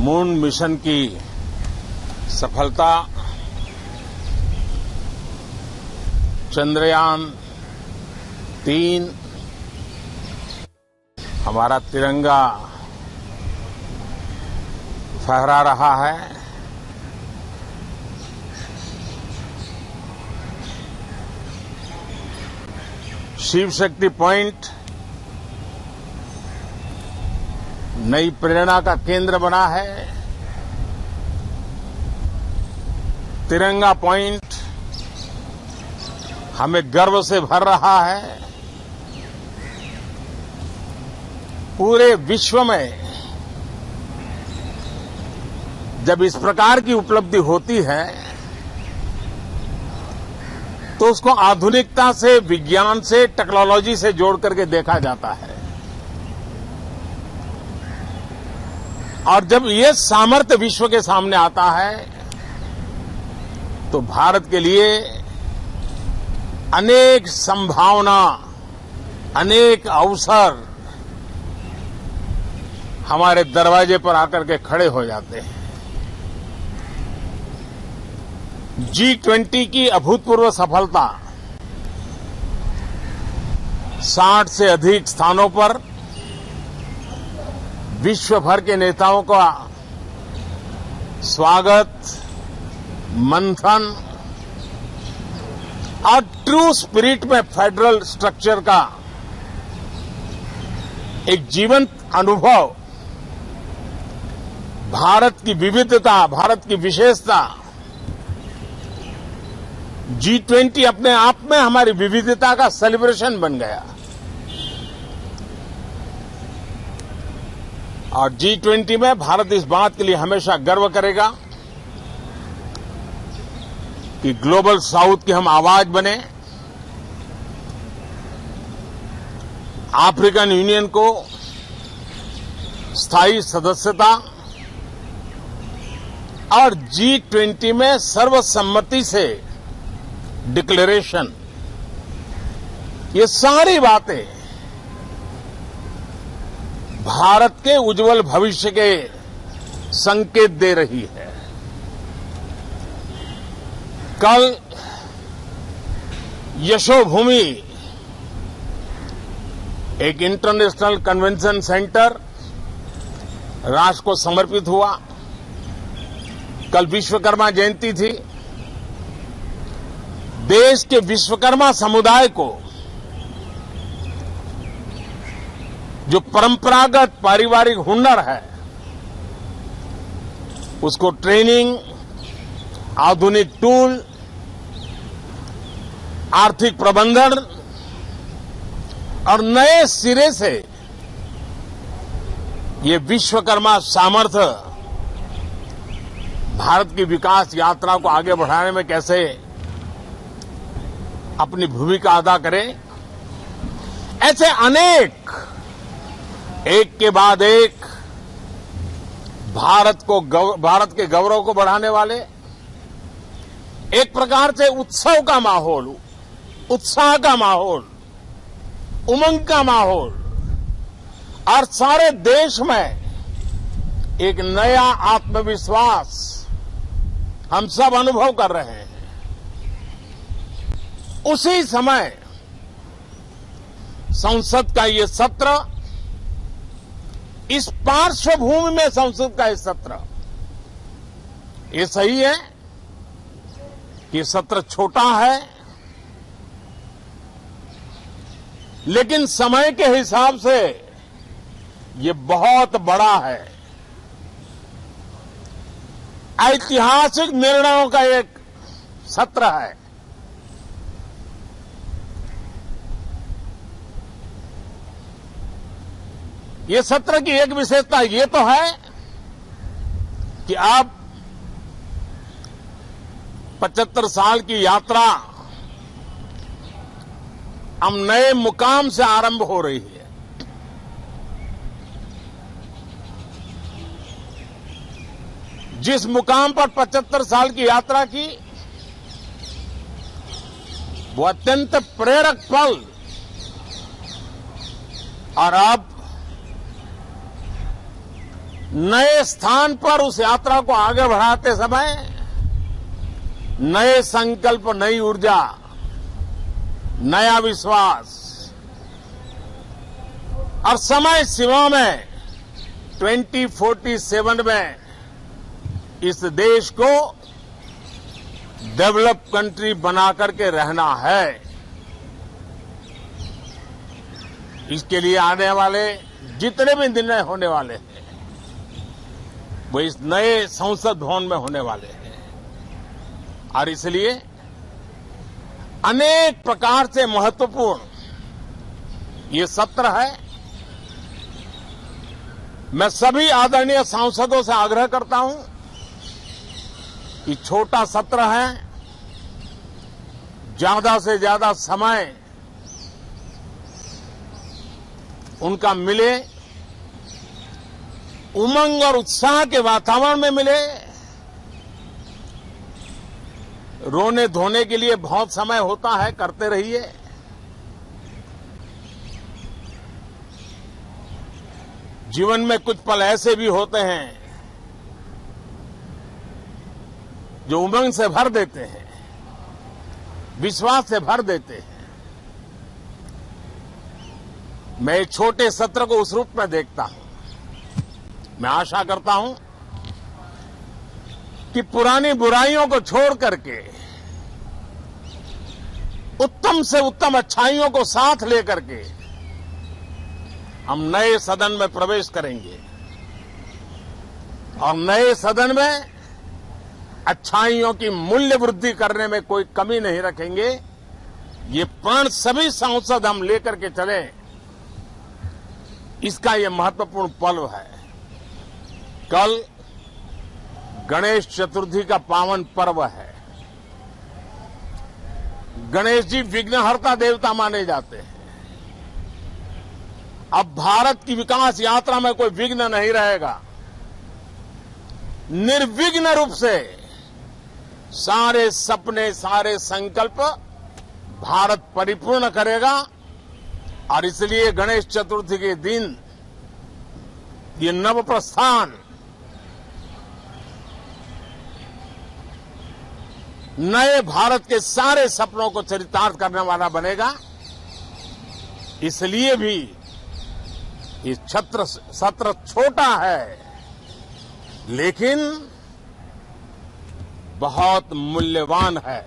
Moon mission की सफलता, चंद्रयान 3, हमारा तिरंगा फहरा रहा है। शिव शक्ति पॉइंट नई प्रेरणा का केंद्र बना है। तिरंगा पॉइंट हमें गर्व से भर रहा है। पूरे विश्व में जब इस प्रकार की उपलब्धि होती है तो उसको आधुनिकता से, विज्ञान से, टेक्नोलॉजी से जोड़ करके देखा जाता है। और जब ये सामर्थ्य विश्व के सामने आता है तो भारत के लिए अनेक संभावना, अनेक अवसर हमारे दरवाजे पर आकर के खड़े हो जाते हैं। G20 की अभूतपूर्व सफलता, 60 से अधिक स्थानों पर विश्व भर के नेताओं का स्वागत, मंथन और ट्रू स्पिरिट में फेडरल स्ट्रक्चर का एक जीवंत अनुभव, भारत की विविधता, भारत की विशेषता। G20 अपने आप में हमारी विविधता का सेलिब्रेशन बन गया। और G20 में भारत इस बात के लिए हमेशा गर्व करेगा कि ग्लोबल साउथ की हम आवाज बने। अफ्रीकन यूनियन को स्थायी सदस्यता और G20 में सर्वसम्मति से डिक्लेरेशन, ये सारी बातें भारत के उज्जवल भविष्य के संकेत दे रही है। कल यशोभूमि एक इंटरनेशनल कन्वेंशन सेंटर राष्ट्र को समर्पित हुआ। कल विश्वकर्मा जयंती थी। देश के विश्वकर्मा समुदाय को जो परंपरागत पारिवारिक हुनर है उसको ट्रेनिंग, आधुनिक टूल, आर्थिक प्रबंधन और नए सिरे से ये विश्वकर्मा सामर्थ्य भारत की विकास यात्रा को आगे बढ़ाने में कैसे अपनी भूमिका अदा करें। ऐसे अनेक, एक के बाद एक भारत के गौरव को बढ़ाने वाले, एक प्रकार से उत्सव का माहौल, उत्साह का माहौल, उमंग का माहौल और सारे देश में एक नया आत्मविश्वास हम सब अनुभव कर रहे हैं। उसी समय संसद का ये सत्र, इस पार्श्वभूमि में संसद का ये सत्र, ये सही है कि सत्र छोटा है, लेकिन समय के हिसाब से ये बहुत बड़ा है। ऐतिहासिक निर्णयों का एक सत्र है। ये सत्र की एक विशेषता ये तो है कि अब 75 साल की यात्रा हम नए मुकाम से आरंभ हो रही है। जिस मुकाम पर 75 साल की यात्रा की, वो अत्यंत प्रेरक पल, और अब नए स्थान पर उस यात्रा को आगे बढ़ाते समय नए संकल्प, नई ऊर्जा, नया विश्वास और समय सीमा में 2047 में इस देश को डेवलप कंट्री बना करके रहना है। इसके लिए आने वाले जितने भी निर्णय होने वाले हैं वो इस नए संसद भवन में होने वाले हैं और इसलिए अनेक प्रकार से महत्वपूर्ण ये सत्र है। मैं सभी आदरणीय सांसदों से आग्रह करता हूं कि छोटा सत्र है, ज्यादा से ज्यादा समय उनका मिले, उमंग और उत्साह के वातावरण में मिले। रोने धोने के लिए बहुत समय होता है, करते रहिए। जीवन में कुछ पल ऐसे भी होते हैं जो उमंग से भर देते हैं, विश्वास से भर देते हैं। मैं एक छोटे सत्र को उस रूप में देखता हूं। मैं आशा करता हूं कि पुरानी बुराइयों को छोड़ करके उत्तम से उत्तम अच्छाइयों को साथ लेकर के हम नए सदन में प्रवेश करेंगे और नए सदन में अच्छाइयों की मूल्य वृद्धि करने में कोई कमी नहीं रखेंगे। ये प्रण सभी सांसद हम लेकर के चले, इसका ये महत्वपूर्ण पल है। कल गणेश चतुर्थी का पावन पर्व है। गणेश जी विघ्नहर्ता देवता माने जाते हैं। अब भारत की विकास यात्रा में कोई विघ्न नहीं रहेगा। निर्विघ्न रूप से सारे सपने, सारे संकल्प भारत परिपूर्ण करेगा और इसलिए गणेश चतुर्थी के दिन ये नव प्रस्थान नए भारत के सारे सपनों को चरितार्थ करने वाला बनेगा। इसलिए भी ये सत्र छोटा है लेकिन बहुत मूल्यवान है।